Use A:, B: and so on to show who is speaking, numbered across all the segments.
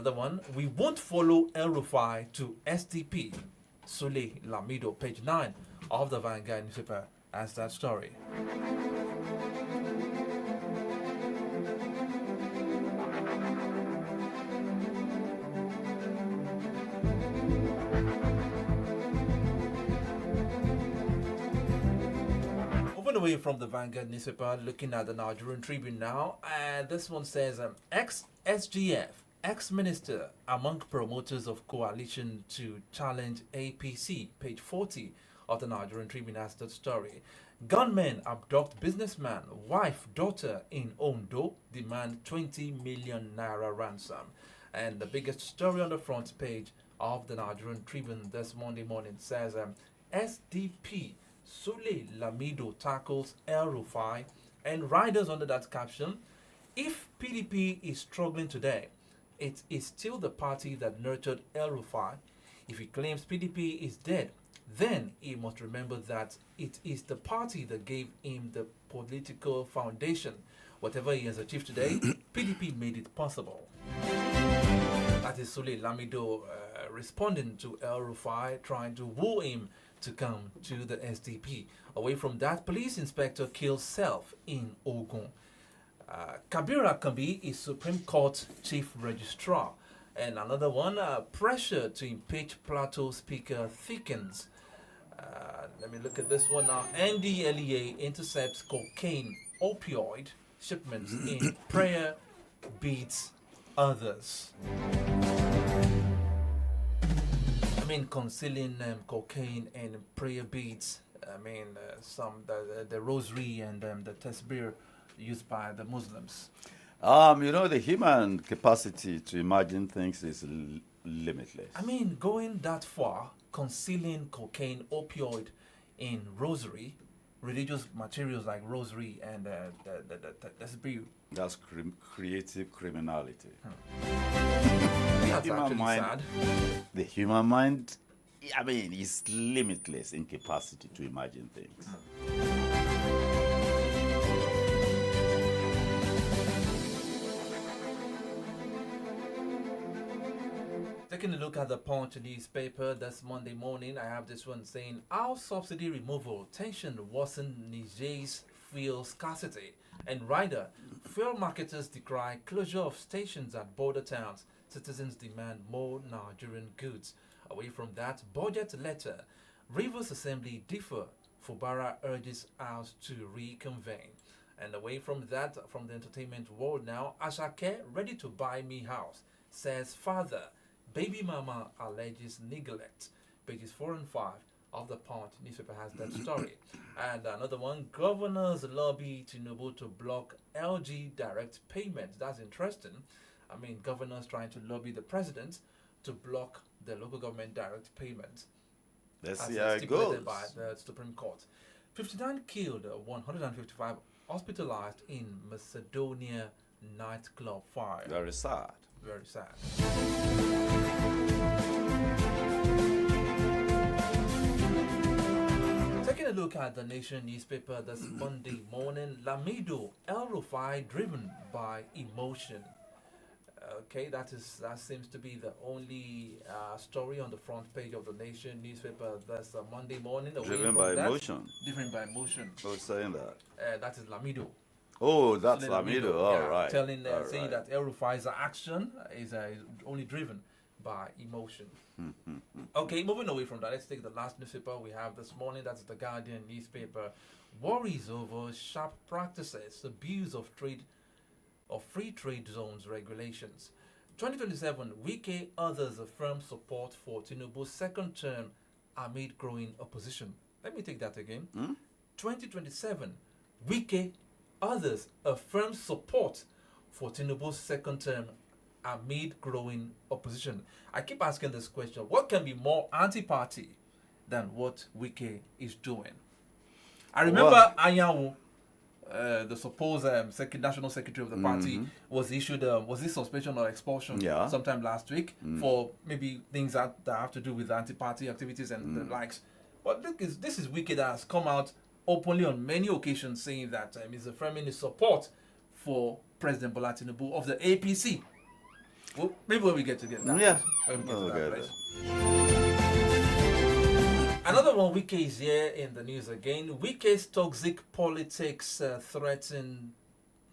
A: another one, we won't follow El Rufai to SDP. Sule Lamido, page 9 of the Vanguard newspaper, has that story. Moving away from the Vanguard newspaper, looking at the Nigerian Tribune now, and this one says ex-SGF, ex-minister among promoters of coalition to challenge APC, page 40 of the Nigerian Tribune has that story. Gunmen abduct businessman, wife, daughter in Ondo, demand 20 million naira ransom. And the biggest story on the front page of the Nigerian Tribune this Monday morning says SDP Sule Lamido tackles El Rufai, and riders under that caption, if PDP is struggling today, it is still the party that nurtured El Rufai. If he claims PDP is dead, then he must remember that it is the party that gave him the political foundation. Whatever he has achieved today, PDP made it possible. That is Sule Lamido responding to El Rufai, trying to woo him to come to the SDP. Away from that, police inspector kills self in Ogun. Kabira Kambi is Supreme Court Chief Registrar. And another one, pressure to impeach Plateau Speaker thickens. Let me look at this one now. NDLEA intercepts cocaine opioid shipments in prayer beats others. I mean, concealing cocaine and prayer beads. I mean, the rosary and the tasbih used by the Muslims.
B: The human capacity to imagine things is limitless.
A: I mean, going that far, concealing cocaine, opioid in rosary, religious materials like rosary and the tasbih.
B: That's creative criminality.
A: That's actually sad.
B: The human mind, is limitless in capacity to imagine things.
A: Taking a look at the Punch newspaper this Monday morning, I have this one saying, our subsidy removal, tension worsen Niger's fuel scarcity. And rider, fuel marketers decry closure of stations at border towns. Citizens demand more Nigerian goods. Away from that, budget letter. Rivers Assembly differ. Fubara urges House to reconvene. And away from that, from the entertainment world now, Ashake ready to buy me house, says father. Baby mama alleges neglect. Pages 4 and 5 of the Punch newspaper has that story. And another one, governors lobby Tinubu to block LG direct payments. That's interesting. I mean, governors trying to lobby the president to block the local government direct payments.
B: Let's see how it goes.
A: By the Supreme Court. 59 killed, 155 hospitalized in Macedonia nightclub fire.
B: Very sad.
A: Very sad. Taking a look at the Nation newspaper this Monday morning, Lamido, El Rufai driven by emotion. Okay, that seems to be the only story on the front page of the Nation newspaper this Monday morning.
B: Driven by emotion.
A: Driven by emotion.
B: Who's saying that?
A: That is Lamido.
B: Oh, that's Lamido. All right.
A: Saying that El Rufai's action is only driven by emotion. Okay, moving away from that, let's take the last newspaper we have this morning. That's the Guardian newspaper. Worries over sharp practices, abuse of free trade zones regulations. 2027, Wike others affirm support for Tinubu's second term amid growing opposition. Let me take that again. 2027, Wike others affirm support for Tinubu's second term amid growing opposition. I keep asking this question. What can be more anti-party than what Wike is doing? I remember Anyanwu, the supposed national secretary of the party, was issued was this suspension or expulsion sometime last week for maybe things that have to do with anti-party activities and the likes. But this is Wike that has come out openly on many occasions saying that he's affirming his support for President Bola Tinubu of the APC. Well, maybe when we get to that.
B: Yeah.
A: When we get to
B: Oh,
A: that
B: okay.
A: place. Another one, Wike is here in the news again. Wike's toxic politics threaten.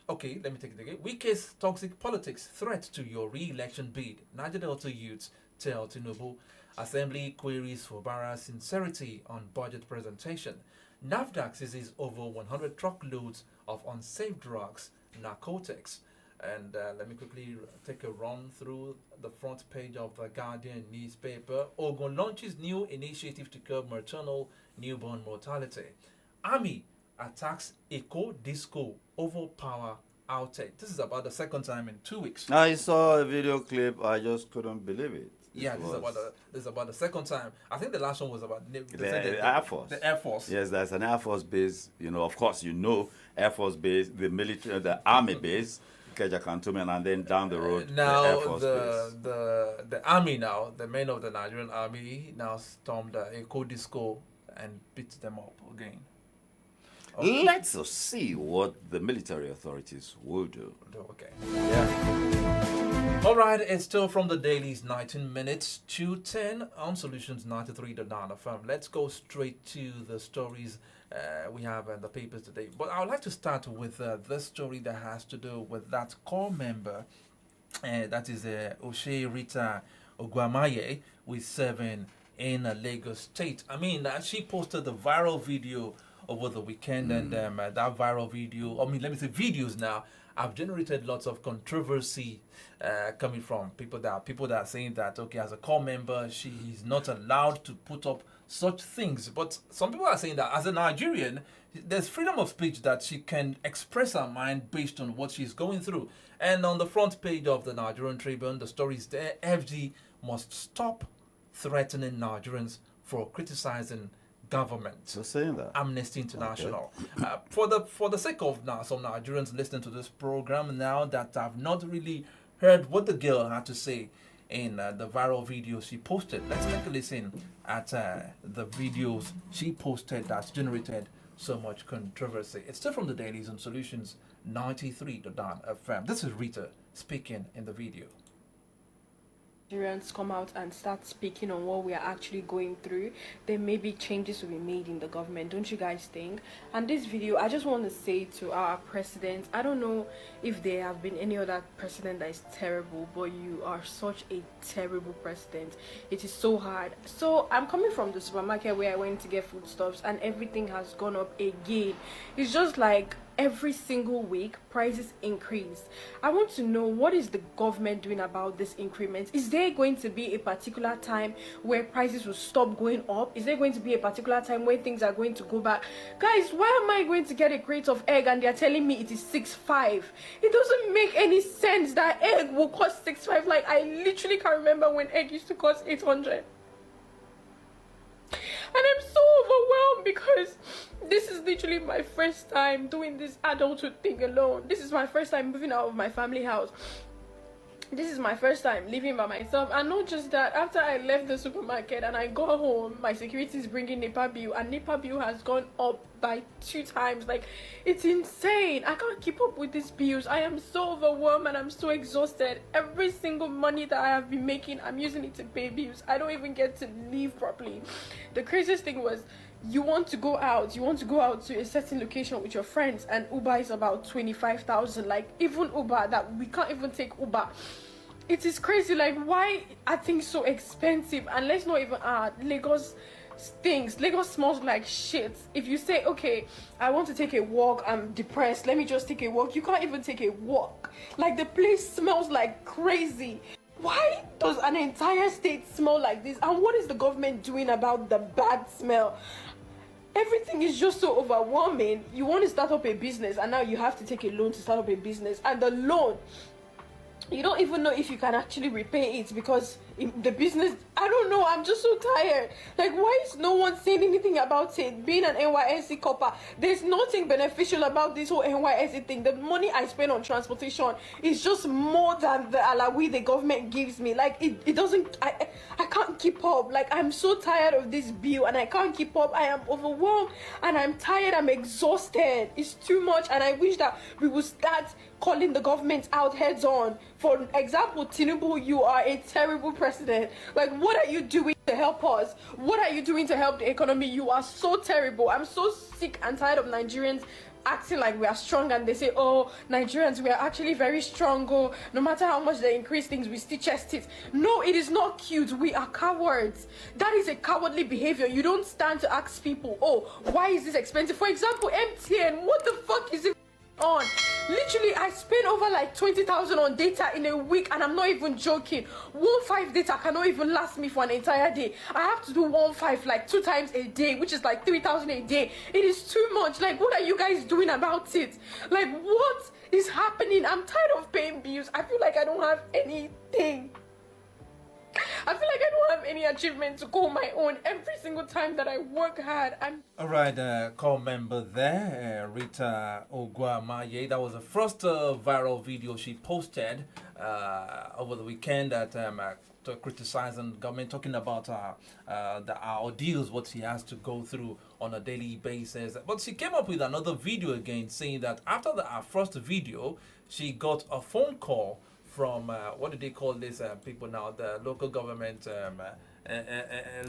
A: Okay, let me take it again. Wike's toxic politics threat to your re-election bid. Niger Delta youths tell Tinubu. Assembly queries for Barra's sincerity on budget presentation. NAFDAC seizes over 100 truckloads of unsafe drugs, narcotics. And let me quickly take a run through the front page of the Guardian newspaper. Ogun launches new initiative to curb maternal newborn mortality. Army attacks Eco Disco over power outage. This is about the second time in 2 weeks.
B: I saw a video clip. I just couldn't believe it.
A: Yeah, this is about the second time. I think the last one was about
B: the Air Force.
A: The Air Force.
B: Yes, there's an Air Force base. You know, of course, Air Force base, the military, the Army base, Keja Cantonment, and then down the road,
A: now
B: the Air Force base.
A: the army now, the men of the Nigerian army now stormed Eco Disco and beat them up again. Okay.
B: Let's see what the military authorities will do.
A: Okay.
B: Yeah.
A: All right, it's still from the Dailies, 19 minutes to 10 on Solutions 93.9 FM. Let's go straight to the stories we have in the papers today. But I would like to start with this story that has to do with that core member, that is Oshe Rita Ogwamaye, who is serving in Lagos State. I mean, she posted the viral video over the weekend, and that viral video, I mean, let me say videos now, have generated lots of controversy coming from people that are saying that, okay, as a core member, she is not allowed to put up such things. But some people are saying that as a Nigerian, there's freedom of speech, that she can express her mind based on what she's going through. And on the front page of the Nigerian Tribune, the story is there: FG must stop threatening Nigerians for criticizing government.
B: So saying that
A: Amnesty International. Okay. For the sake of now some Nigerians listening to this program now that have not really heard what the girl had to say in the viral video she posted, let's take a listen at the videos she posted that's generated so much controversy. It's still from the Dailies and Solutions 93.9 FM. This is Rita speaking in the video.
C: Nigerians come out and start speaking on what we are actually going through, then maybe changes will be made in the government, don't you guys think? And this video, I just want to say to our president, I don't know if there have been any other president that is terrible, but you are such a terrible president. It is so hard. So I'm coming from the supermarket where I went to get foodstuffs, and everything has gone up again. It's just like every single week prices increase. I want to know, what is the government doing about this increment? Is there going to be a particular time where prices will stop going up? Is there going to be a particular time where things are going to go back? Guys, why am I going to get a crate of egg and they're telling me it is 6.5? It doesn't make any sense that egg will cost 6.5. Like, I literally can't remember when egg used to cost 800. And I'm so overwhelmed because this is literally my first time doing this adulthood thing alone. This is my first time moving out of my family house. This is my first time living by myself. And not just that, after I left the supermarket and I got home, my security is bringing NEPA bill, and NEPA bill has gone up by 2 times. Like, it's insane. I can't keep up with these bills. I am so overwhelmed and I'm so exhausted. Every single money that I have been making, I'm using it to pay bills. I don't even get to live properly. The craziest thing was, you want to go out to a certain location with your friends, and Uber is about 25,000. Like, even Uber, that we can't even take Uber. It is crazy. Like, why are things so expensive? And let's not even Lagos stinks. Lagos smells like shit. If you say, okay, I want to take a walk, I'm depressed, let me just take a walk, you can't even take a walk. Like, the place smells like crazy. Why does an entire state smell like this? And what is the government doing about the bad smell? Everything is just so overwhelming. You want to start up a business, and now you have to take a loan to start up a business, and the loan, you don't even know if you can actually repay it, because the business, I don't know, I'm just so tired. Like, why is no one saying anything about it? Being an NYSC copper, there's nothing beneficial about this whole NYSC thing. The money I spend on transportation is just more than the alawi the government gives me. Like, it doesn't, I can't keep up. Like, I'm so tired of this bill and I can't keep up. I am overwhelmed and I'm tired, I'm exhausted. It's too much, and I wish that we would start calling the government out heads on. For example, Tinubu, you are a terrible president. Like, what are you doing to help us? What are you doing to help the economy? You are so terrible. I'm so sick and tired of Nigerians acting like we are strong, and they say, oh, Nigerians, we are actually very strong. Oh, no matter how much they increase things, we still chest it. No, it is not cute. We are cowards. That is a cowardly behavior. You don't stand to ask people, oh, why is this expensive? For example, MTN, what the fuck is it on? Literally, I spent over like 20,000 on data in a week, and I'm not even joking. 1.5 data cannot even last me for an entire day. I have to do 1.5 like 2 times a day, which is like 3,000 a day. It is too much. Like, what are you guys doing about it? Like, what is happening? I'm tired of paying bills. I feel like I don't have anything. I feel like I don't have any achievement to call my own. Every single time that I work hard,
A: All right, call member there, Rita Ogwamaye. That was the first viral video she posted over the weekend that to criticizing government, talking about the ordeals, what she has to go through on a daily basis. But she came up with another video again, saying that after our first video, she got a phone call from what do they call this people now? The local government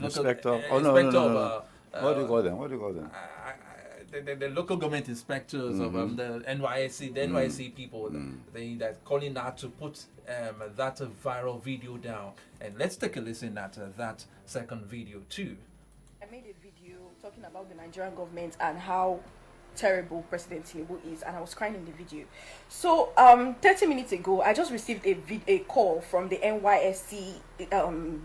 B: Inspector.
A: local,
B: Oh no,
A: inspector
B: no, no,
A: of,
B: no. What do you call them? What do you call them?
A: the local government inspectors of the NYSC people, they that calling out to put that viral video down. And let's take a listen at that second video too.
C: I made a video talking about the Nigerian government and how terrible President Tinubu is, and I was crying in the video. So 30 minutes ago, I just received a call from the NYSC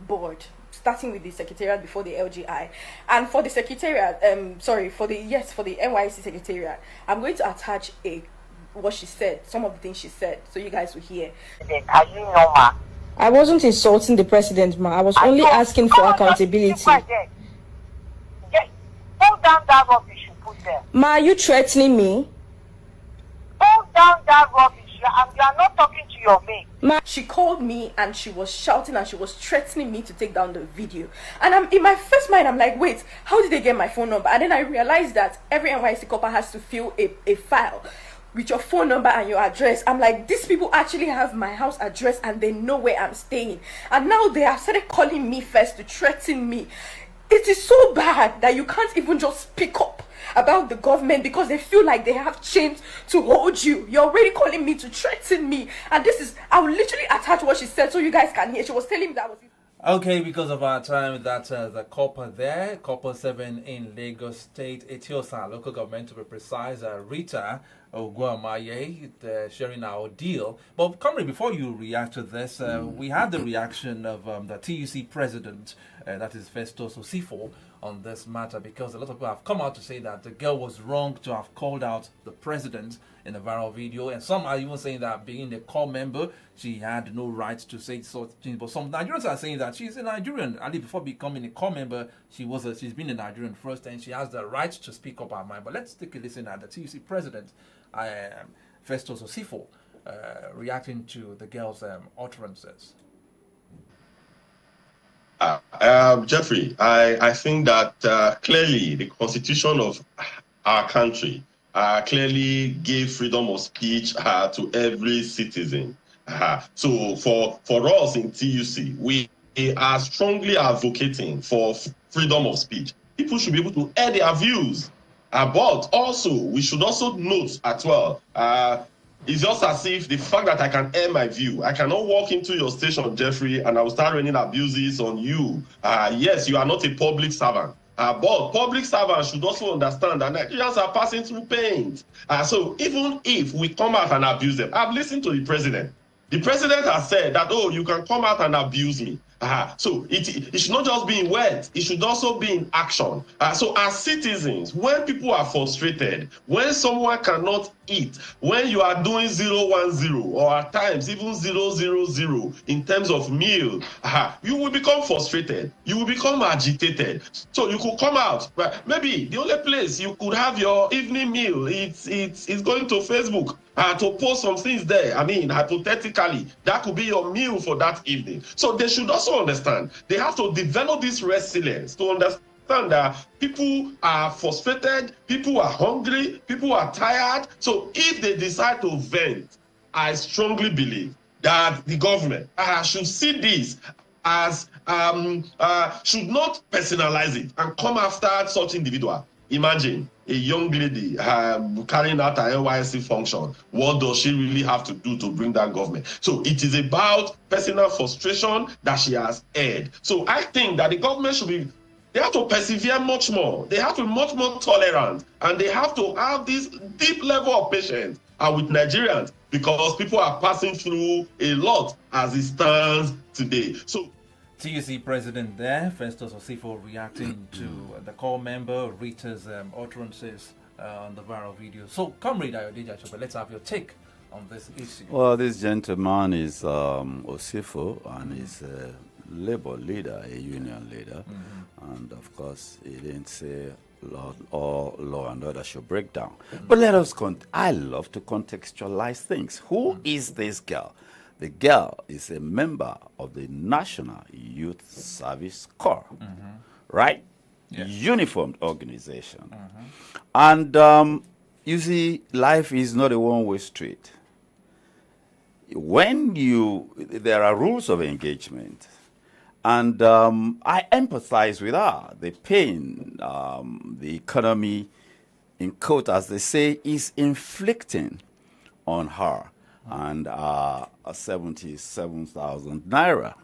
C: board, starting with the secretariat before the LGI. And for the secretariat, for the NYSC secretariat, I'm going to attach what she said, some of the things she said, so you guys will hear.
D: Are you normal?
C: I wasn't insulting the president, ma. I was only asking for accountability.
D: Hold down that rubbish you put there.
C: Ma, are you threatening me?
D: Hold down that rubbish. You are not talking to your mate.
C: Ma, she called me and she was shouting and she was threatening me to take down the video. And I'm in my first mind, I'm like, wait, how did they get my phone number? And then I realized that every NYC copper has to fill a file with your phone number and your address. I'm like, these people actually have my house address and they know where I'm staying. And now they have started calling me first to threaten me. It is so bad that you can't even just speak up about the government because they feel like they have chains to hold you. You're already calling me to threaten me. And I will literally attach what she said so you guys can hear. She was telling me that was...
A: Okay, because of our time, that's the copper there, copper 7 in Lagos State, Etiosa, local government to be precise, Rita Ogwamaye, sharing our deal. But Comrade, before you react to this, we had the reaction of the TUC president, that is Festus Osifo, on this matter, because a lot of people have come out to say that the girl was wrong to have called out the president in a viral video, and some are even saying that being a core member, she had no right to say such things. But some Nigerians are saying that she's a Nigerian. At least before becoming a core member, she's been a Nigerian first, and she has the right to speak up her mind. But let's take a listen at the TUC president, Festus Osifo, reacting to the girl's utterances.
E: Jeffrey, I think that clearly the constitution of our country clearly gave freedom of speech to every citizen. So for us in TUC, we are strongly advocating for freedom of speech. People should be able to air their views. But also, we should also note as well, it's just as if the fact that I can air my view, I cannot walk into your station, Jeffrey, and I will start raining abuses on you. Yes, you are not a public servant. But public servants should also understand that Nigerians are passing through pain. So even if we come out and abuse them, I've listened to the president. The president has said that, oh, you can come out and abuse me. So it should not just be in words, it should also be in action. So as citizens, when people are frustrated, when someone cannot eat, when you are doing 010 or at times even 000 in terms of meal, you will become frustrated, you will become agitated. So you could come out, but maybe the only place you could have your evening meal, it's going to Facebook. To post some things there. I mean, hypothetically, that could be your meal for that evening. So they should also understand. They have to develop this resilience to understand that people are frustrated, people are hungry, people are tired. So if they decide to vent, I strongly believe that the government should see this as should not personalize it and come after such individual. Imagine a young lady carrying out her NYSC function. What does she really have to do to bring that government? So it is about personal frustration that she has aired. So I think that the government should be, they have to persevere much more. They have to be much more tolerant, and they have to have this deep level of patience with Nigerians, because people are passing through a lot as it stands today. So
A: TUC president there, Festus Osifo, reacting to the call member Rita's utterances on the viral video. So, Comrade Ayodele Achope, let's have your take on this issue.
B: Well, this gentleman is Osifo, and he's a labor leader, a union leader. And of course, he didn't say law and order should break down. But let us, I love to contextualize things. Who is this girl? The girl is a member of the National Youth Service Corps, right?
A: Yes.
B: Uniformed organization. And you see, life is not a one-way street. When there are rules of engagement, and I empathize with her. The pain, the economy, in quote, as they say, is inflicting on her and 77,000 naira.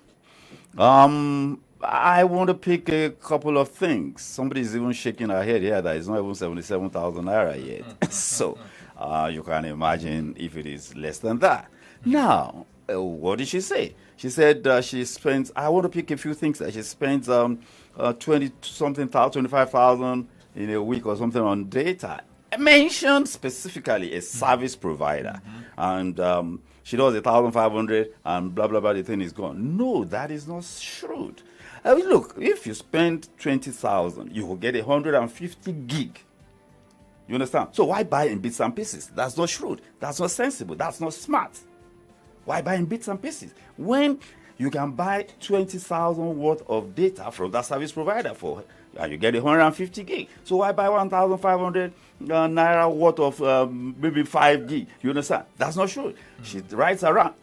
B: I want to pick a couple of things. Somebody's even shaking her head here that it's not even 77,000 naira yet. So you can imagine if it is less than that. Now, what did she say? She said she spends, I want to pick a few things that she spends 25,000 in a week or something on data. Mentioned specifically a service provider, and she does 1,500 and blah blah blah. The thing is gone. No, that is not shrewd. I mean, look, if you spend 20,000, you will get 150 gig. You understand? So why buy in bits and pieces? That's not shrewd. That's not sensible. That's not smart. Why buy in bits and pieces when you can buy 20,000 worth of data from that service provider for, and you get 150 gig? So why buy 1,500 naira worth of maybe 5 gig? You understand? That's not true. She writes around.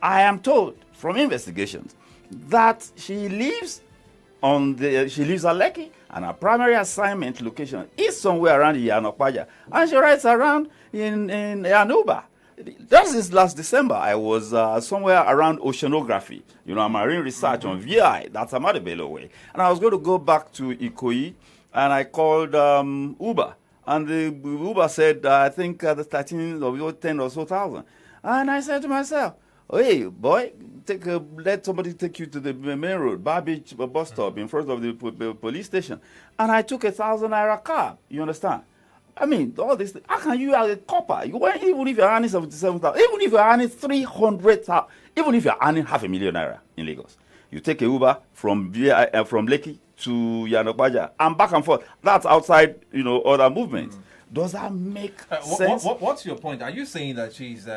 B: I am told from investigations that she lives at Lekki, and her primary assignment location is somewhere around Yanokwaja, and she writes around in Anuba. Just this last December, I was somewhere around oceanography, marine research on VI, that's Amadebelo way. And I was going to go back to Ikoyi, and I called Uber. And the Uber said, I think the 13 or 10 or so thousand. And I said to myself, hey, boy, let somebody take you to the main road, Bar Beach bus stop in front of the police station. And I took 1,000 naira cab, you understand? I mean, all this, how can you as a copper, even if you're earning 77,000, even if you're earning 300,000, even if you're earning 500,000 naira in Lagos, you take a Uber from Lekki to Yanokwaja and back and forth. That's outside, other movements. Does that make sense?
A: What's your point? Are you saying that she's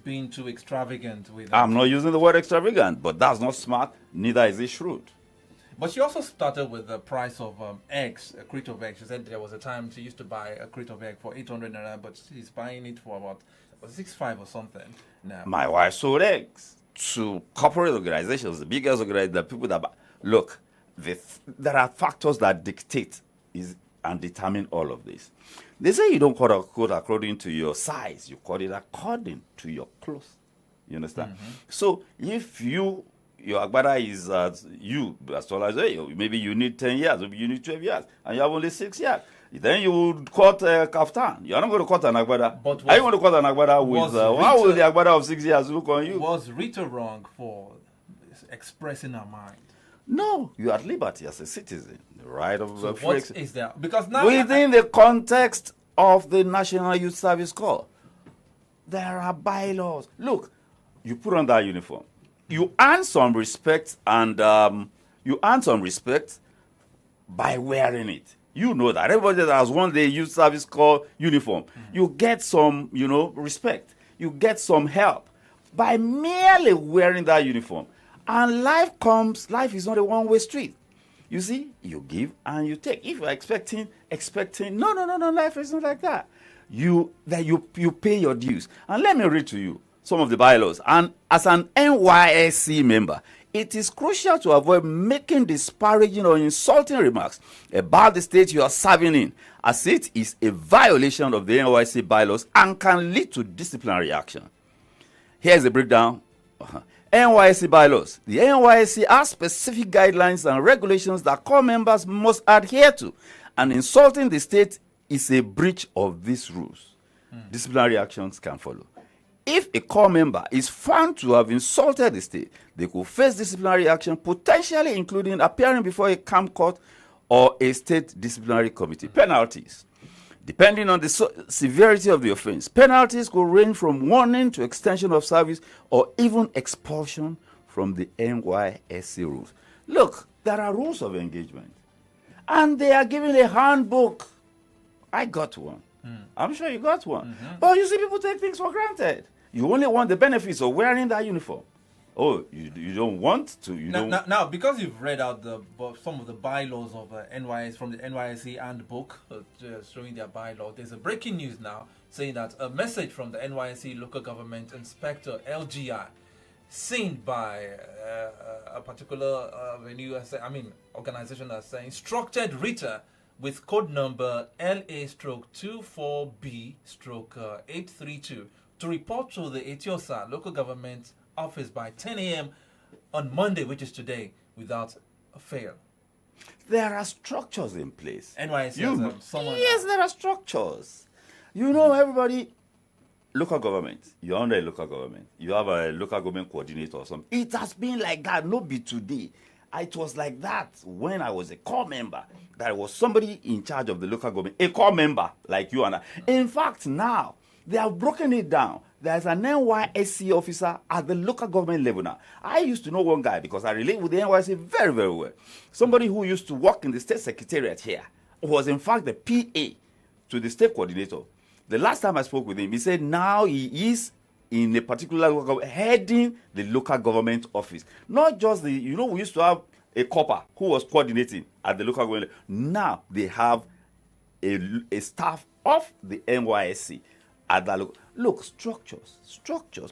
A: being too extravagant with?
B: I'm not using the word extravagant, but that's not smart. Neither is it shrewd.
A: But she also started with the price of eggs, a crate of eggs. She said there was a time she used to buy a crate of egg for 800 naira, but she's buying it for about 6.5 or something now.
B: My wife sold eggs to corporate organizations, the biggest organizations, the people that buy. Look, there are factors that dictate and determine all of this. They say you don't cut a coat according to your size, you cut it according to your clothes. You understand? So if your agbada is you, as tall as maybe you need 10 years, maybe you need 12 years, and you have only 6 years. Then you would cut a kaftan. You're not going to cut an agbada. Are you going to cut an agbada with, how will the agbada of 6 years look on you?
A: Was Rita wrong for expressing her mind?
B: No, you are at liberty as a citizen. The right of
A: so what is there? Because now
B: within the context of the National Youth Service Corps, there are bylaws. Look, you put on that uniform. You earn some respect, and by wearing it. You know that everybody that has worn the Youth Service Corps uniform, you get some, respect. You get some help by merely wearing that uniform. And life is not a one-way street. You see, you give and you take. If you're expecting, no, life is not like that. You pay your dues. And let me read to you some of the bylaws. And as an NYSC member, it is crucial to avoid making disparaging or insulting remarks about the state you are serving in, as it is a violation of the NYSC bylaws and can lead to disciplinary action. Here's a breakdown. NYSC bylaws. The NYSC has specific guidelines and regulations that core members must adhere to, and insulting the state is a breach of these rules. Disciplinary actions can follow. If a core member is found to have insulted the state, they could face disciplinary action, potentially including appearing before a camp court or a state disciplinary committee. Penalties. Depending on the severity of the offense, penalties could range from warning to extension of service or even expulsion from the NYSC rules. Look, there are rules of engagement, and they are given a handbook. I got one. I'm sure you got one. But you see, people take things for granted. You only want the benefits of wearing that uniform. Oh, you don't want to.
A: Now, because you've read out some of the bylaws of NYS from the NYSC handbook, showing their bylaw, there's a breaking news now saying that a message from the NYSC local government inspector LGI, seen by a particular organization that's instructed Rita with code number LA-24B-832 to report to the Etiosa local government office by 10 a.m. on Monday, which is today, without fail.
B: There are structures in place.
A: NYSC someone.
B: Yes, there are structures. You know, everybody, local government, you're under a local government. You have a local government coordinator or something. It has been like that, not be today. It was like that when I was a core member. There was somebody in charge of the local government, a core member like you and I. In fact, now, they have broken it down. There's an NYSC officer at the local government level now. I used to know one guy because I relate with the NYSC very, very well. Somebody who used to work in the state secretariat here was in fact the PA to the state coordinator. The last time I spoke with him, he said now he is in a particular local government, heading the local government office. Not just we used to have a copper who was coordinating at the local government. Now they have a staff of the NYSC at that local. Look, structures.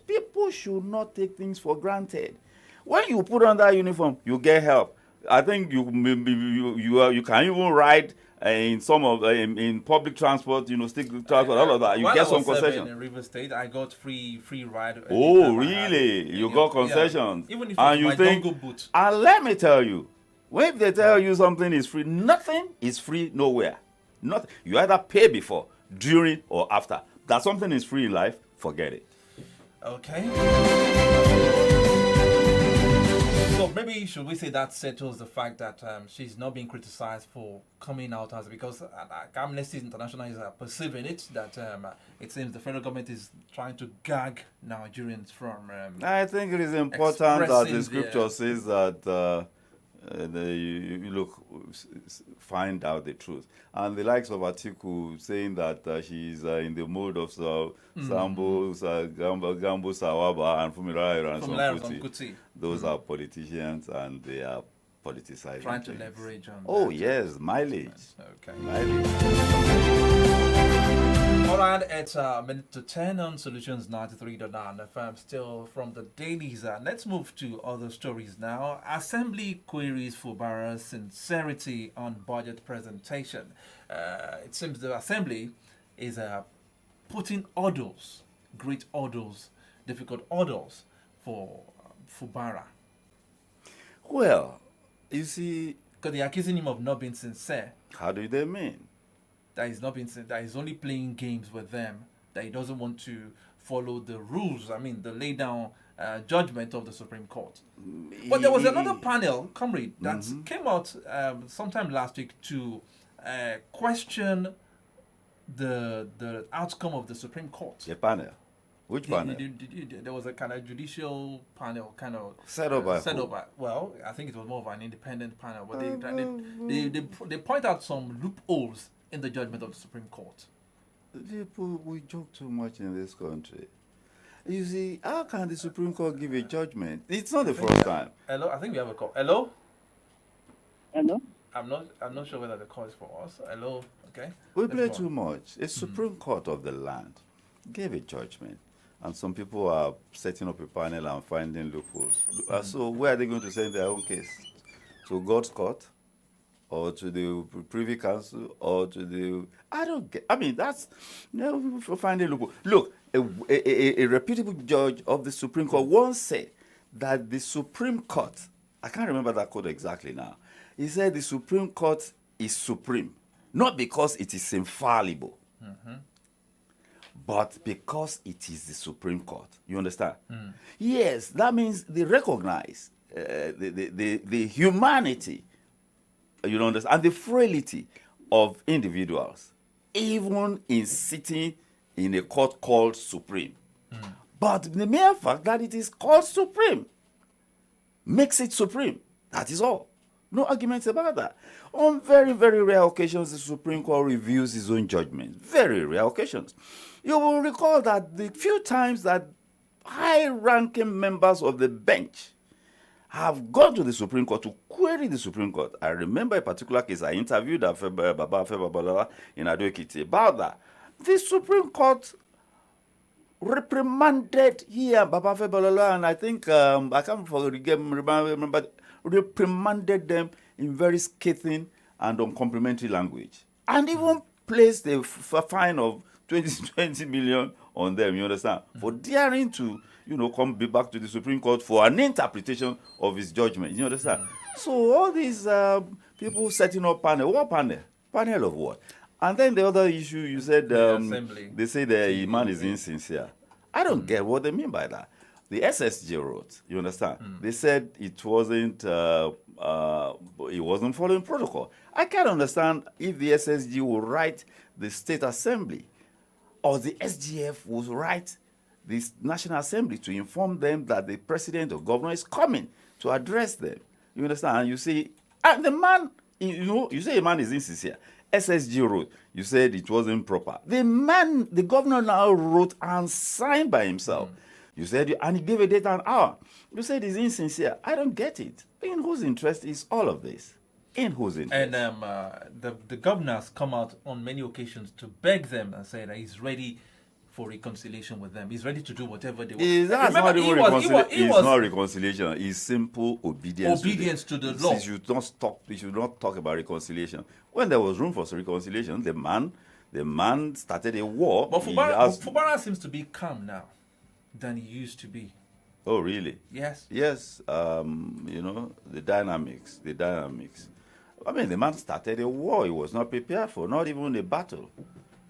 B: People should not take things for granted. When you put on that uniform, you get help. I think you can even ride in some of in public transport, state transport, all of that. You get some concessions.
A: In River State, I got free ride.
B: Oh, really? You got concessions?
A: Yeah. Even if
B: and
A: you think, dongle boot.
B: And let me tell you, when they tell you something is free, nothing is free nowhere. Nothing. You either pay before, during, or after. That something is free in life, forget it.
A: Okay. So maybe should we say that settles the fact that she's not being criticized for coming out as, because Amnesty International is perceiving it that it seems the federal government is trying to gag Nigerians from.
B: I think it is important that the scripture says that find out the truth. And the likes of Atiku saying that she's in the mood of Sambo, Gambo Sawaba, and Fumilayo and Kuti. Those are politicians and they are politicizing.
A: Trying to leverage on.
B: Oh, yes, mileage.
A: Okay.
B: Mileage.
A: All right, it's a minute to 10 on Solutions 93.9 FM, still from the Dailies. Let's move to other stories now. Assembly queries for Barra's sincerity on budget presentation. It seems the Assembly is putting orders, great orders, difficult orders for Barra.
B: Well, you see...
A: Because they're accusing him of not being sincere.
B: How do they mean?
A: That he's not being, that he's only playing games with them, that he doesn't want to follow the rules, the laid down judgment of the Supreme Court. But there was another panel, comrade, that came out sometime last week to question the outcome of the Supreme Court.
B: A panel? Which panel?
A: There was a kind of judicial panel,
B: set up by
A: well, I think it was more of an independent panel, but they point out some loopholes in the judgment of the Supreme Court.
B: People, we joke too much in this country. You see, how can the Supreme Court give a judgment? It's not the first time.
A: Hello, I think we have a call. Hello?
D: Hello?
A: I'm not sure whether the call is for us. Hello? Okay.
B: We play too much. A Supreme Court of the land gave a judgment. and some people are setting up a panel and finding loopholes. So where are they going to send their own case? To God's court, or to the Privy Council, or to the... I don't get... I mean, that's... finding loophole. Look, a reputable judge of the Supreme Court once said that the Supreme Court... I can't remember that quote exactly now. He said the Supreme Court is supreme, not because it is infallible, but because it is the Supreme Court. You understand? Yes, that means they recognize the humanity, you understand, and the frailty of individuals, even in sitting in a court called Supreme. But the mere fact that it is called Supreme makes it supreme. That is all. No arguments about that. On very, very rare occasions, the Supreme Court reviews its own judgment. Very rare occasions. You will recall that the few times that high-ranking members of the bench have gone to the Supreme Court to query the Supreme Court. I remember a particular case I interviewed Baba Febabalola in Ado-Ekiti about that. The Supreme Court reprimanded here Baba Febabalola, and I think I can't remember, reprimanded them in very scathing and uncomplimentary language, and even placed a fine of 20 million on them, you understand, for daring to, come back to the Supreme Court for an interpretation of his judgment, you understand. So all these people setting up panel, what panel? Panel of what? And then the other issue, you said, they say the man is insincere. I don't get what they mean by that. The SSG wrote, you understand? They said it wasn't following protocol. I can't understand if the SSG will write the State Assembly or the SGF will write the National Assembly to inform them that the president or governor is coming to address them. You understand? And you see, and the man, you say a man is insincere. SSG wrote, you said it wasn't proper. The governor now wrote and signed by himself. You said, and he gave a date and hour. You said he's insincere. I don't get it. In whose interest is all of this? In whose interest?
A: And the governor has come out on many occasions to beg them and say that he's ready for reconciliation with them. He's ready to do whatever they want.
B: That's not even reconciliation. It's not reconciliation. It's simple obedience.
A: Obedience to the law.
B: You should not talk about reconciliation. When there was room for reconciliation, the man started a war.
A: But Fubara seems to be calm now than he used to be.
B: Oh, really?
A: Yes.
B: Yes. The dynamics. I mean, the man started a war he was not prepared for, not even a battle.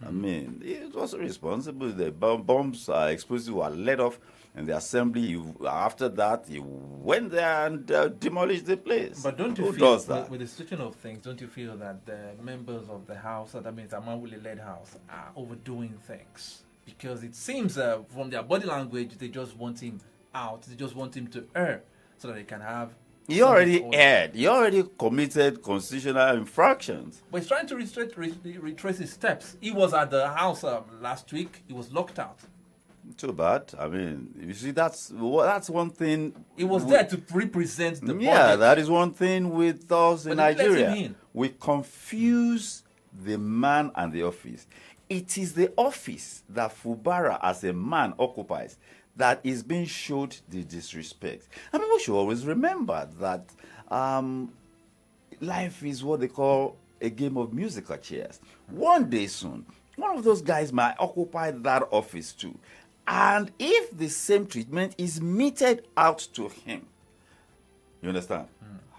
B: I mean, it was responsible. The bombs, explosives were let off in the assembly. After that, he went there and demolished the place.
A: But don't you feel, with the situation of things, don't you feel that the members of the House, that means the Amawule-led House, are overdoing things? Because it seems from their body language, they just want him out. They just want him to err so that they can have...
B: He already erred. He already committed constitutional infractions.
A: But he's trying to retrace his steps. He was at the House last week. He was locked out.
B: Too bad. I mean, you see, that's one thing.
A: He was there to represent the body.
B: Yeah, that is one thing with us in Nigeria. We confuse the man and the office. It is the office that Fubara as a man occupies that is being showed the disrespect. And people should always remember that life is what they call a game of musical chairs. One day soon, one of those guys might occupy that office too. And if the same treatment is meted out to him, you understand?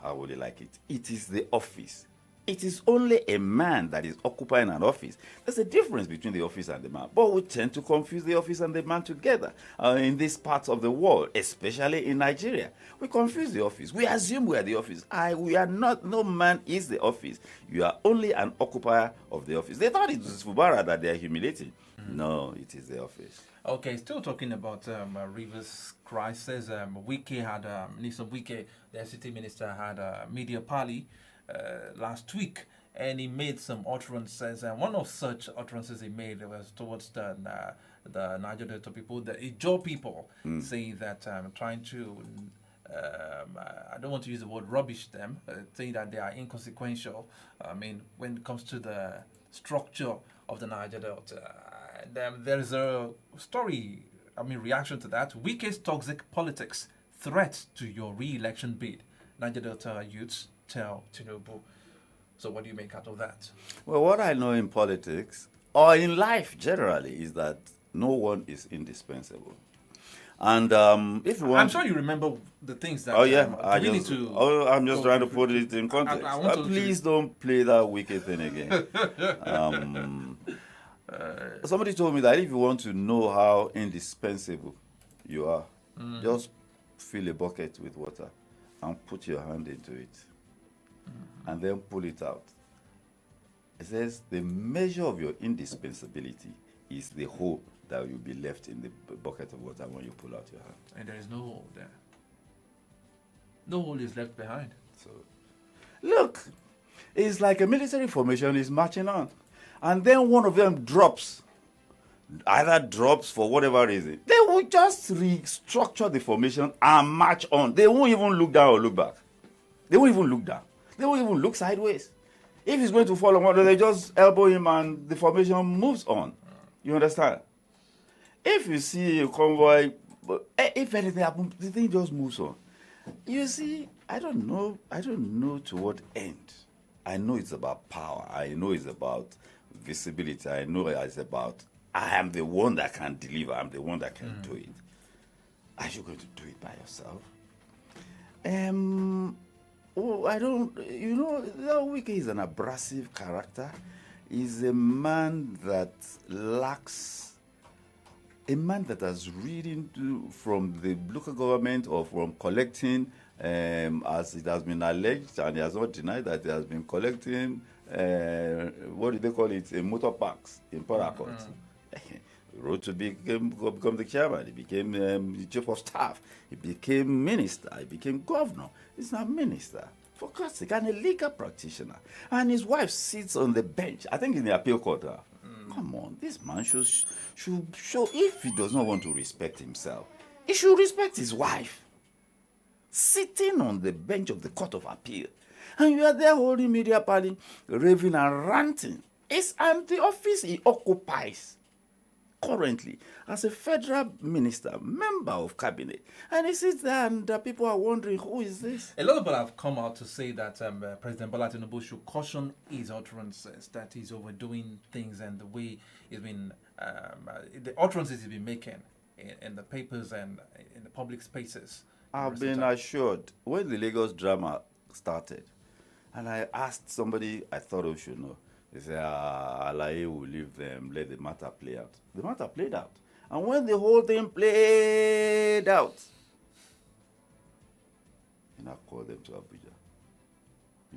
B: How would he like it? It is the office. It is only a man that is occupying an office. There's a difference between the office and the man. But we tend to confuse the office and the man together in these parts of the world, especially in Nigeria. We confuse the office. We assume we are the office. We are not. No man is the office. You are only an occupier of the office. They thought it was Fubara that they are humiliating. No, it is the office.
A: Okay, still talking about Rivers crisis. Wike had, Minister Wike, the FCT minister, had a media parley last week, and he made some utterances, and one of such utterances he made was towards the Niger Delta people, the Ijo people, saying that trying to I don't want to use the word rubbish them, saying that they are inconsequential. I mean, when it comes to the structure of the Niger Delta. And there is a story reaction to that. Wike's toxic politics threat to your re-election bid. Niger Delta youths tell Tinubu. So what do you make out of that?
B: Well, what I know in politics or in life generally is that no one is indispensable. And if you want,
A: I'm sure you remember the things that.
B: oh yeah, I'm just trying to put it in context. Please don't play that wicked thing again. Somebody told me that if you want to know how indispensable you are, just fill a bucket with water and put your hand into it, and then pull it out. It says the measure of your indispensability is the hole that will be left in the bucket of water when you pull out your hand.
A: And there is no hole there. No hole is left behind.
B: So, look, it's like a military formation is marching on, and then one of them drops, either drops for whatever reason. They will just restructure the formation and march on. They won't even look down or look back. They won't even look down. They won't even look sideways. If he's going to fall on one, they just elbow him and the formation moves on. You understand? If you see a convoy, if anything happens, the thing just moves on. You see, I don't know to what end. I know it's about power. I know it's about visibility. I know it's about, I am the one that can deliver. I'm the one that can do it. Are you going to do it by yourself? I don't, Wike is an abrasive character. He's a man that lacks, a man that has reading from the local government or from collecting, as it has been alleged, and he has not denied that he has been collecting, what do they call it, motor parks in Port Harcourt. He rose to become the chairman. He became the chief of staff. He became minister. He became governor. He's now minister. For God's sake, and a legal practitioner. And his wife sits on the bench, I think in the appeal court. Come on, this man should show, if he does not want to respect himself, he should respect his wife. Sitting on the bench of the court of appeal. And you are there holding media party, raving and ranting. And the office he occupies currently as a federal minister, member of cabinet, and he sits there and people are wondering, who is this?
A: A lot of people have come out to say that President Bola Tinubu should caution his utterances, that he's overdoing things, and the way he's been, the utterances he's been making in the papers and in the public spaces.
B: I've been assured when the Lagos drama started, and I asked somebody I thought I should know. They said, Alaye will leave them, let the matter play out. The matter played out. And when the whole thing played out, he now called them to Abuja.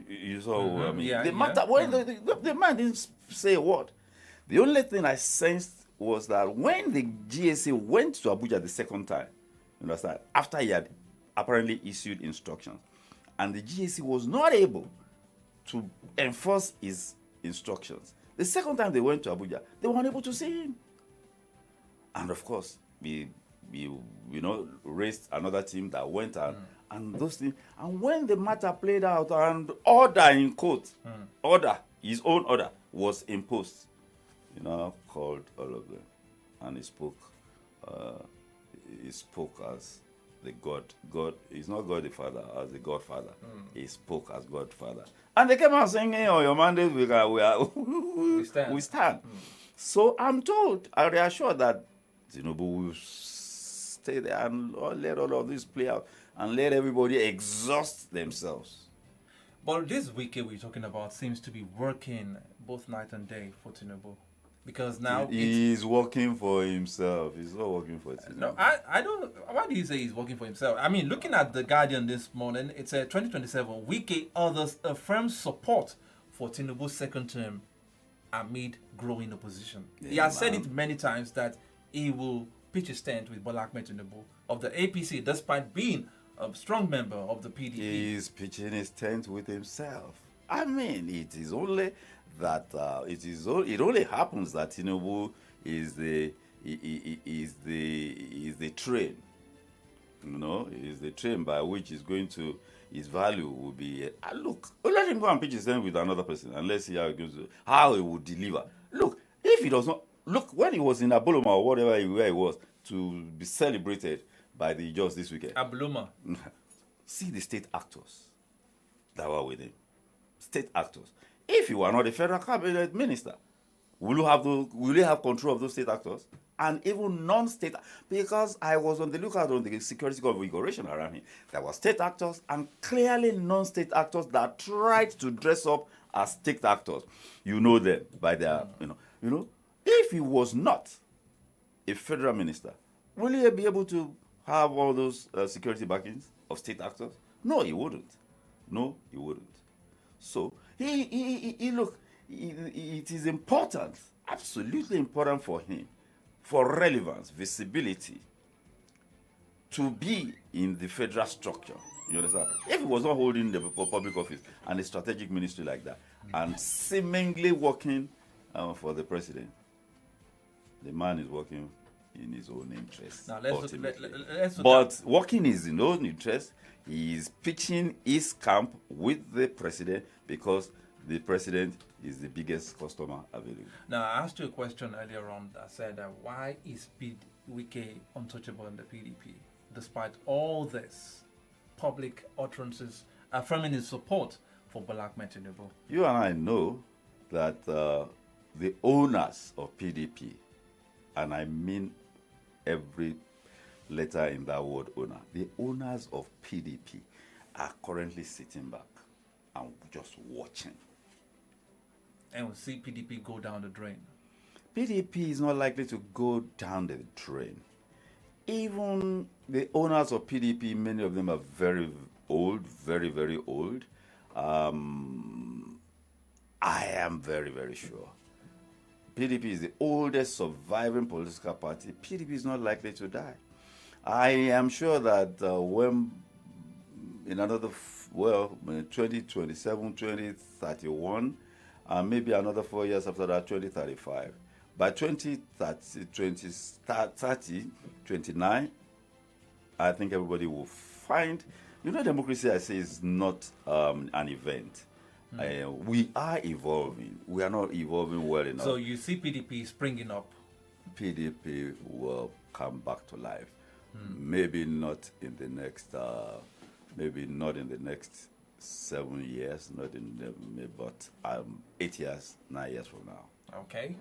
B: You saw what I mean?
A: Yeah,
B: the matter, when the man didn't say a word. The only thing I sensed was that when the GSA went to Abuja the second time, you understand, after he had apparently issued instructions, and the GSA was not able to enforce his instructions. The second time they went to Abuja, they were unable to see him. And of course, we raised another team that went and those things. And when the matter played out and order in quote, his own order was imposed, called all of them, and he spoke as the God. He's not God the Father, as the Godfather. He spoke as Godfather. And they came out saying, hey, on your mandate, we stand. So I'm told, I reassure that Tinubu will stay there and let all of this play out and let everybody exhaust themselves.
A: But this weekend we're talking about seems to be working both night and day for Tinubu. Because now
B: he's working for himself. He's not working for Tinubu.
A: No, I don't. Why do you say he's working for himself? I mean, looking at the Guardian this morning, it's a 2027 Wike others affirms support for Tinubu's second term amid growing opposition.
B: Yeah,
A: he has said it many times that he will pitch his tent with Bola Ahmed Tinubu of the APC, despite being a strong member of the PDP.
B: He's pitching his tent with himself. I mean, it is only that it only happens that Tinubu is the train, is the train by which is going to, his value will be. Look, let him go and pitch his tent with another person and let's see how he will deliver. Look, if he does not, look, when he was in Aboloma or where he was, to be celebrated by the judge this weekend.
A: Abluma.
B: See the state actors that were with him. State actors. If you are not a federal cabinet minister, will you have control of those state actors? And even non-state, because I was on the lookout on the security configuration around him. There were state actors and clearly non-state actors that tried to dress up as state actors. You know them by their, If he was not a federal minister, will he be able to have all those security backings of state actors? No, he wouldn't. No, he wouldn't. So look, it is important, absolutely important for him, for relevance, visibility, to be in the federal structure. You understand? If he was not holding the public office and a strategic ministry like that, and seemingly working for the president, the man is working in his own interest.
A: Now let's
B: but working in his own interest, he is pitching his camp with the president because the president is the biggest customer available.
A: Now, I asked you a question earlier on that said, why is Wike untouchable in the PDP, despite all this public utterances affirming his support for Bola Ahmed Tinubu?
B: You and I know that the owners of PDP, and I mean every letter in that word owner, the owners of PDP are currently sitting back and just watching.
A: And we'll see PDP go down the drain.
B: PDP is not likely to go down the drain. Even the owners of PDP, many of them are very old, very, very old. I am very, very sure. PDP is the oldest surviving political party. PDP is not likely to die. I am sure that when in another, 2027, 2031, and maybe another 4 years after that, 2035. By 2030, 29, I think everybody will find, democracy, I say, is not an event. We are evolving. We are not evolving well enough.
A: So you see PDP springing up?
B: PDP will come back to life. Maybe not in the next, 7 years, but 8 years, 9 years from now.
A: Okay.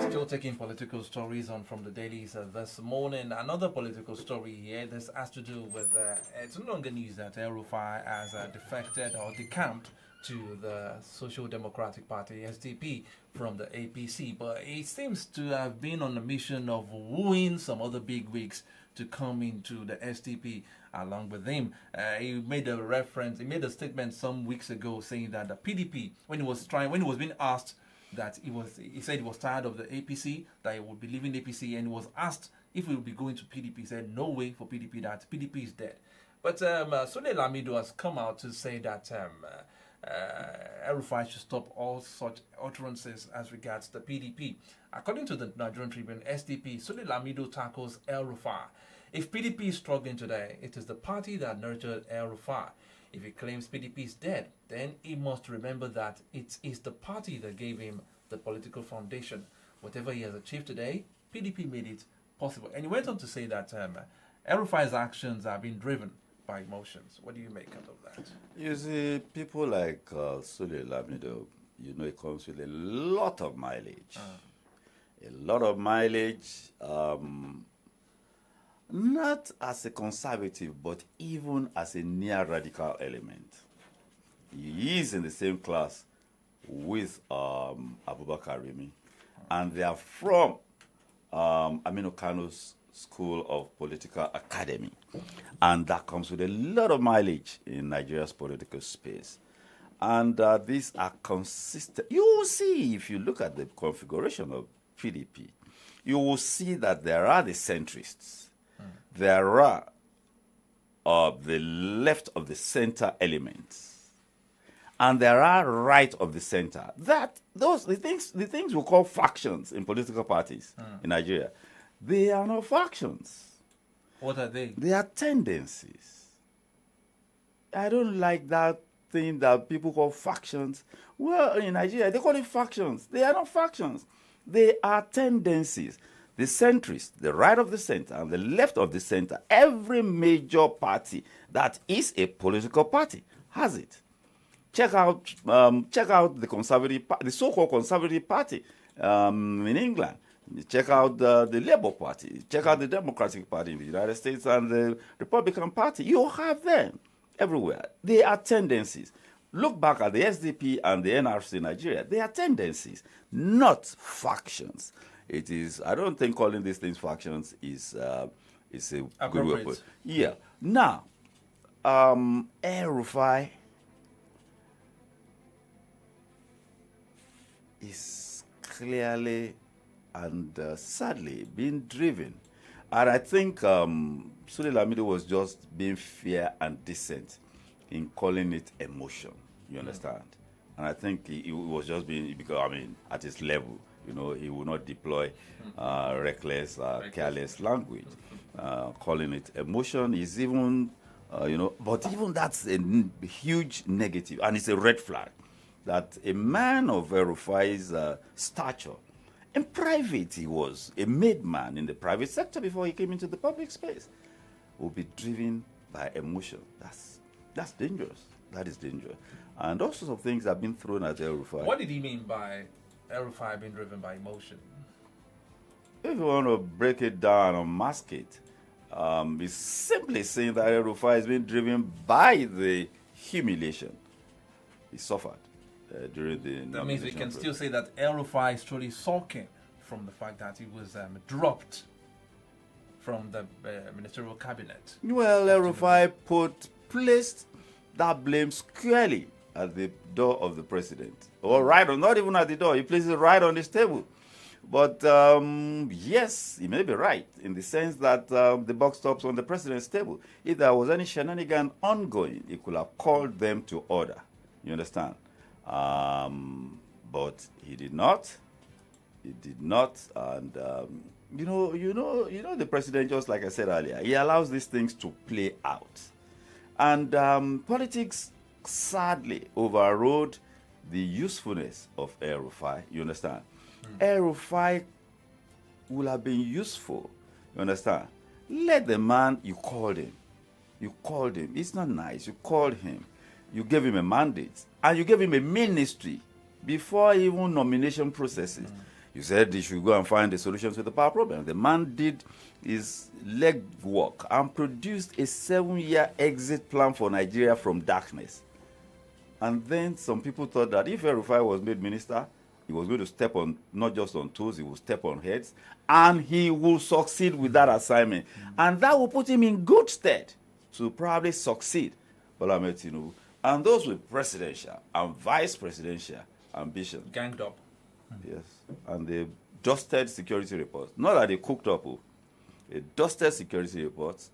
A: Still taking political stories on from the dailies this morning. Another political story here. This has to do with it's no longer news that El-Rufai has defected or decamped to the Social Democratic Party (SDP) from the APC, but he seems to have been on a mission of wooing some other bigwigs to come into the SDP along with him. He made a statement some weeks ago saying that the PDP, when he was being asked that he said he was tired of the APC, that he would be leaving APC, and he was asked if he would be going to PDP. He said no way for PDP, that PDP is dead. But Sule Lamido has come out to say that El-Rufai should stop all such utterances as regards the PDP. According to the Nigerian Tribune, SDP, Sule Lamido tackles El-Rufai. If PDP is struggling today, it is the party that nurtured El-Rufai. If he claims PDP is dead, then he must remember that it is the party that gave him the political foundation. Whatever he has achieved today, PDP made it possible. And he went on to say that El-Rufai's actions are being driven by emotions. What do you make out of that?
B: You see, people like Sule Lamido, it comes with a lot of mileage. A lot of mileage, not as a conservative, but even as a near-radical element. He is in the same class with Abubakar Rimi, and they are from Aminu Kano's School of Political Academy. And that comes with a lot of mileage in Nigeria's political space. And these are consistent. You will see, if you look at the configuration of PDP, you will see that there are the centrists. There are the left of the center elements. And there are right of the center. The things we call factions in political parties in Nigeria, they are not factions.
A: What are they?
B: They are tendencies. I don't like that thing that people call factions. Well, in Nigeria, they call it factions. They are not factions. They are tendencies. The centrist, the right of the center, and the left of the center, every major party that is a political party has it. Check out the conservative, the so-called conservative party in England. Check out the Labour Party. Check out the Democratic Party in the United States and the Republican Party. You have them everywhere. They are tendencies. Look back at the SDP and the NRC in Nigeria. They are tendencies, not factions. It is. I don't think calling these things factions is a good way.
A: Appropriate.
B: Yeah. Now, El-Rufai is clearly and sadly being driven. And I think Sule Lamido was just being fair and decent in calling it emotion. You understand? And I think he was just being, because, I mean, at his level, you know, he would not deploy reckless, careless language. Calling it emotion is even, you know, but even that's a huge negative, and it's a red flag that a man of El-Rufai's stature, in private he was a made man in the private sector before he came into the public space, will be driven by emotion. That's dangerous. That is dangerous. And all sorts of things have been thrown at El-Rufai.
A: What did he mean by El-Rufai being driven by emotion?
B: If you want to break it down or mask it, it's simply saying that El-Rufai is being driven by the humiliation he suffered during the
A: That means we
B: nomination
A: can
B: process.
A: still say that El-Rufai is truly sulking from the fact that he was dropped from the ministerial cabinet.
B: Well, El-Rufai placed that blame squarely at the door of the president. Or right on, not even at the door, he placed it right on his table. But yes, he may be right in the sense that the buck stops on the president's table. If there was any shenanigan ongoing, he could have called them to order. You understand? But he did not. He did not, and you know, the president, just like I said earlier, he allows these things to play out, and politics sadly overrode the usefulness of El-Rufai. You understand? El-Rufai will have been useful. You understand? Let the man, you called him. You called him. It's not nice. You called him. You gave him a mandate. And you gave him a ministry before even nomination processes. You said he should go and find the solutions to the power problem. The man did his leg work and produced a 7-year exit plan for Nigeria from darkness. And then some people thought that if El-Rufai was made minister, he was going to step on, not just on toes, he would step on heads, and he will succeed with that assignment. And that will put him in good stead to probably succeed Bola Ahmed Tinubu. And those with presidential and vice presidential ambition.
A: Ganged up.
B: Yes. And they dusted security reports. Not that they cooked up, they dusted security reports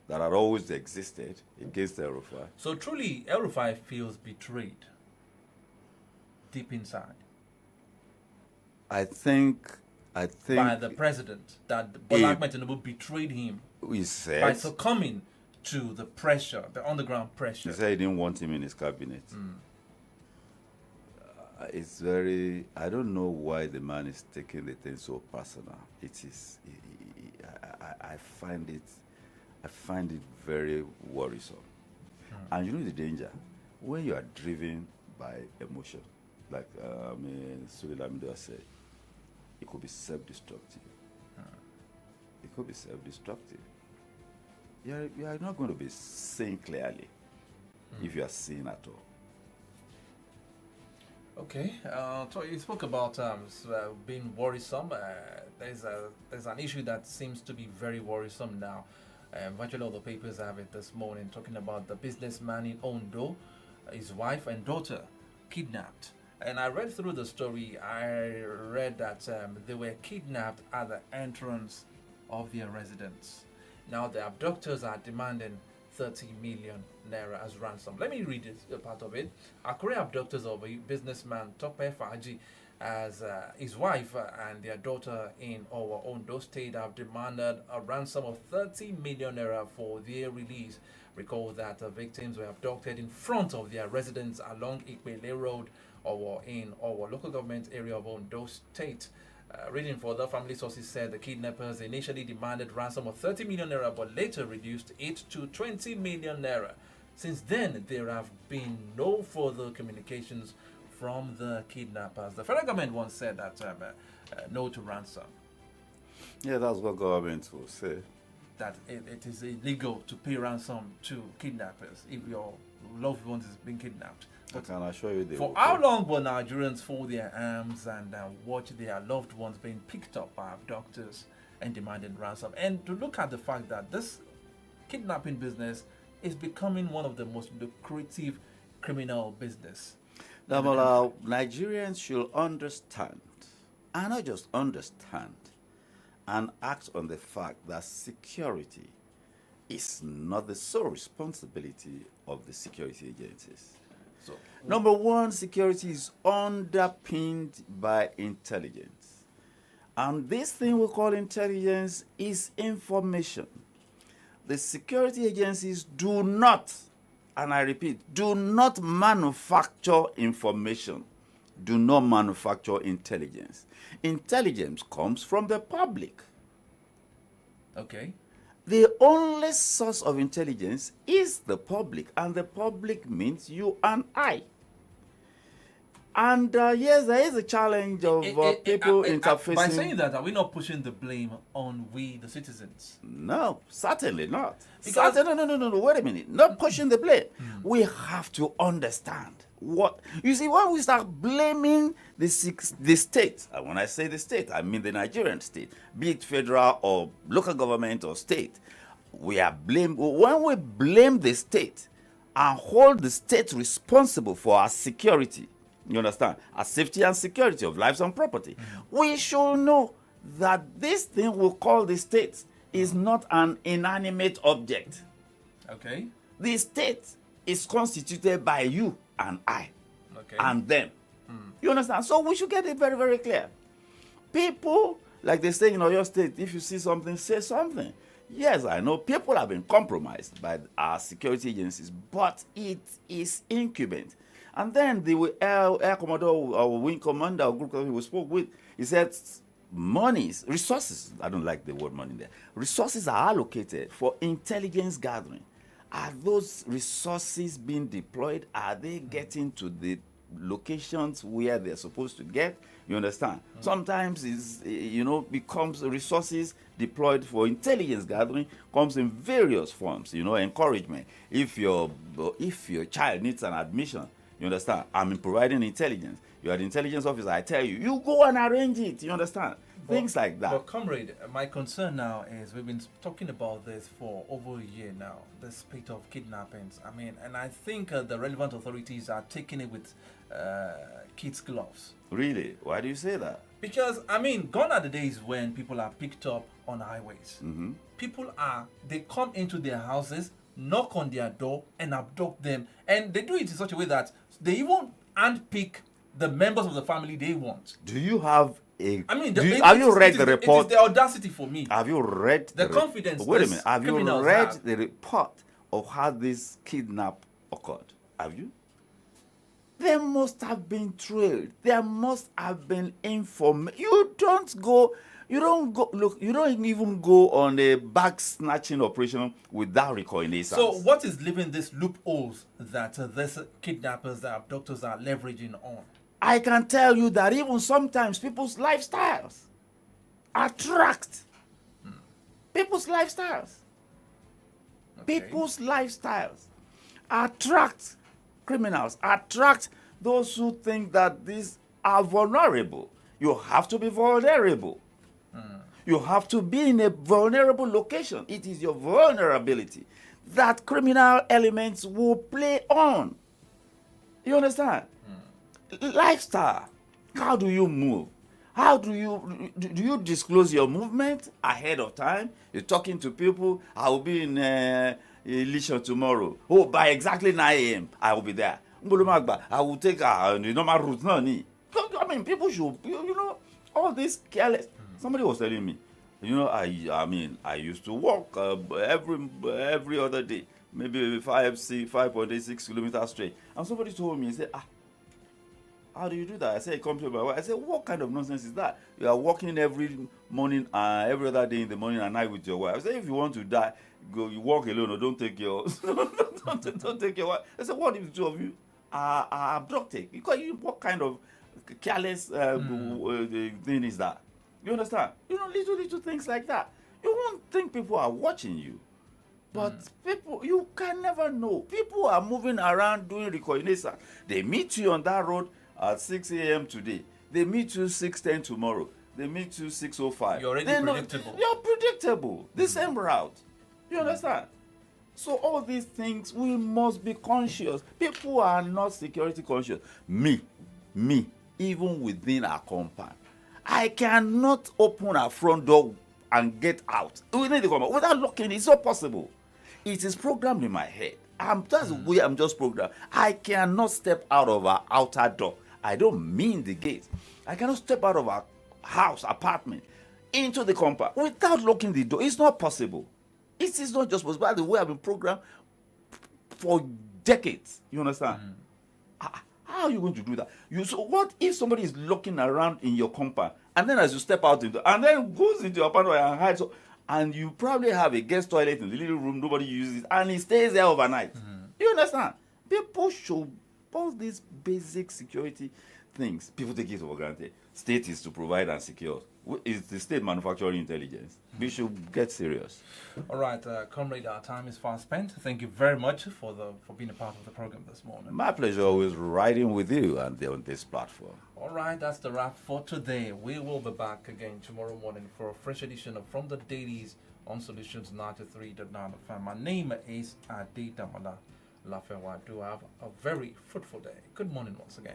B: that had always existed against El-Rufai.
A: So truly, El-Rufai feels betrayed deep inside
B: I think
A: by the president, that Bola Ahmed Tinubu betrayed him
B: he
A: by
B: said,
A: succumbing to the pressure, the underground
B: he
A: pressure.
B: said he didn't want him in his cabinet. It's very, I don't know why the man is taking the thing so personal. It is, I find it very worrisome. And you know the danger? When you are driven by emotion, like Sule Lamido said, it could be self-destructive. It could be self-destructive. You are not going to be seeing clearly if you are seeing at all.
A: Okay, so you spoke about being worrisome. There's an issue that seems to be very worrisome now. Virtually all the papers have it this morning, talking about the businessman in Ondo, his wife and daughter kidnapped. And I read through the story. I read that they were kidnapped at the entrance of their residence. Now the abductors are demanding 30 million naira as ransom. Let me read this, a part of it. Akure abductors of a businessman Tope Faji as his wife and their daughter in our Ondo State have demanded a ransom of 30 million naira for their release. Recall that the victims were abducted in front of their residence along Ikpele Road or in our local government area of Ondo State. Reading further, family sources said the kidnappers initially demanded ransom of 30 million naira but later reduced it to 20 million naira. Since then, there have been no further communications from the kidnappers. The federal government once said that no to ransom,
B: Yeah, that's what government will say.
A: that it is illegal to pay ransom to kidnappers if your loved ones is being kidnapped.
B: I can assure you they
A: For
B: will
A: how
B: pay.
A: long will Nigerians fold their arms and watch their loved ones being picked up by abductors and demanding ransom? And to look at the fact that this kidnapping business is becoming one of the most lucrative criminal business.
B: Damola, Nigerians should understand, and not just understand, and act on the fact that security is not the sole responsibility of the security agencies.
A: So,
B: Number one, security is underpinned by intelligence. And this thing we call intelligence is information. The security agencies do not, and I repeat, do not manufacture information, do not manufacture intelligence. Intelligence comes from the public.
A: okay.
B: The only source of intelligence is the public, and the public means you and I. And yes, there is a challenge of people interfacing.
A: By saying that, are we not pushing the blame on we, the citizens?
B: No, certainly not.
A: Because-
B: No, wait a minute. Not pushing the blame. We have to understand what. You see, when we start blaming the state, and when I say the state, I mean the Nigerian state, be it federal or local government or state, we are blamed. When we blame the state and hold the state responsible for our security, you understand, our safety and security of lives and property, we should know that this thing we call the state is not an inanimate object.
A: Okay.
B: The state is constituted by you and I
A: Okay.
B: and them. You understand? So we should get it very, very clear. People, like they say in Oyo State, if you see something, say something. Yes, I know people have been compromised by our security agencies, but it is incumbent. And then the Air Commodore, our wing commander, our group we spoke with, he said monies, resources, I don't like the word money there, resources are allocated for intelligence gathering. Are those resources being deployed? Are they getting to the locations where they're supposed to get? You understand? Sometimes it's, becomes resources deployed for intelligence gathering comes in various forms, encouragement. If your child needs an admission, you understand? I'm providing intelligence. You are the intelligence officer. I tell you, you go and arrange it. You understand? Things like that.
A: But comrade, my concern now is we've been talking about this for over a year now, the spate of kidnappings. I mean, and I think the relevant authorities are taking it with kids' gloves.
B: Really? Why do you say that?
A: Because, I mean, gone are the days when people are picked up on highways. People they come into their houses, knock on their door, and abduct them. And they do it in such a way that they even handpick the members of the family they want.
B: Do you have a?
A: I mean,
B: have you read the report?
A: It is the audacity for me.
B: Have you read
A: The confidence
B: Wait a
A: these
B: minute. Have you
A: criminals
B: read
A: have.
B: the report of how this kidnap occurred? Have you? There must have been trailed. There must have been information. You don't even go on a bag snatching operation without reconnaissance.
A: So, what is leaving these loopholes that these kidnappers, the abductors are leveraging on?
B: I can tell you that even sometimes people's lifestyles attract people's lifestyles.
A: Okay.
B: People's lifestyles attract criminals, attract those who think that these are vulnerable. You have to be vulnerable. You have to be in a vulnerable location. It is your vulnerability that criminal elements will play on. You understand? Lifestyle. How do you move? How do you disclose your movement ahead of time? You're talking to people. I will be in Elisha tomorrow. Oh, by exactly 9 a.m. I will be there. I will take the normal route. No need. I mean, people should, all this careless. Somebody was telling me, I used to walk every other day, maybe 5.86 kilometers straight. And somebody told me, he said, How do you do that? I said, I come to my wife. I said, what kind of nonsense is that? You are walking every morning, every other day in the morning and night with your wife. I said, if you want to die, go. You walk alone or don't take your don't take your wife. I said, what if the two of you are abducted? Because what kind of careless thing is that? You understand? Little things like that. You won't think people are watching you. But people, you can never know. People are moving around doing reconnaissance. They meet you on that road at 6 a.m. today. They meet you 6:10 tomorrow. They meet you 6:05.
A: You're already predictable.
B: You're predictable. The same route. You understand? So all these things, we must be conscious. People are not security conscious. Me, even within our compound, I cannot open our front door and get out within the compound without locking. It's not possible. It is programmed in my head. That's the way I'm just programmed. I cannot step out of our outer door. I don't mean the gate. I cannot step out of our house, apartment, into the compound without locking the door. It's not possible. It is not just possible. By the way, I've been programmed for decades. You understand? How are you going to do that? So what if somebody is looking around in your compound and then as you step out into and then goes into your apartment and hides, and you probably have a guest toilet in the little room, nobody uses it, and it stays there overnight. You understand? People should, all these basic security things, people take it for granted. State is to provide and secure. It's the state manufacturing intelligence. We should get serious.
A: All right, comrade, our time is fast spent. Thank you very much for being a part of the program this morning.
B: My pleasure always riding with you and on this platform.
A: All right, that's the wrap for today. We will be back again tomorrow morning for a fresh edition of From the Dailies on Solutions 93.9 FM. My name is Ade Damala Lafewa. Do have a very fruitful day. Good morning once again.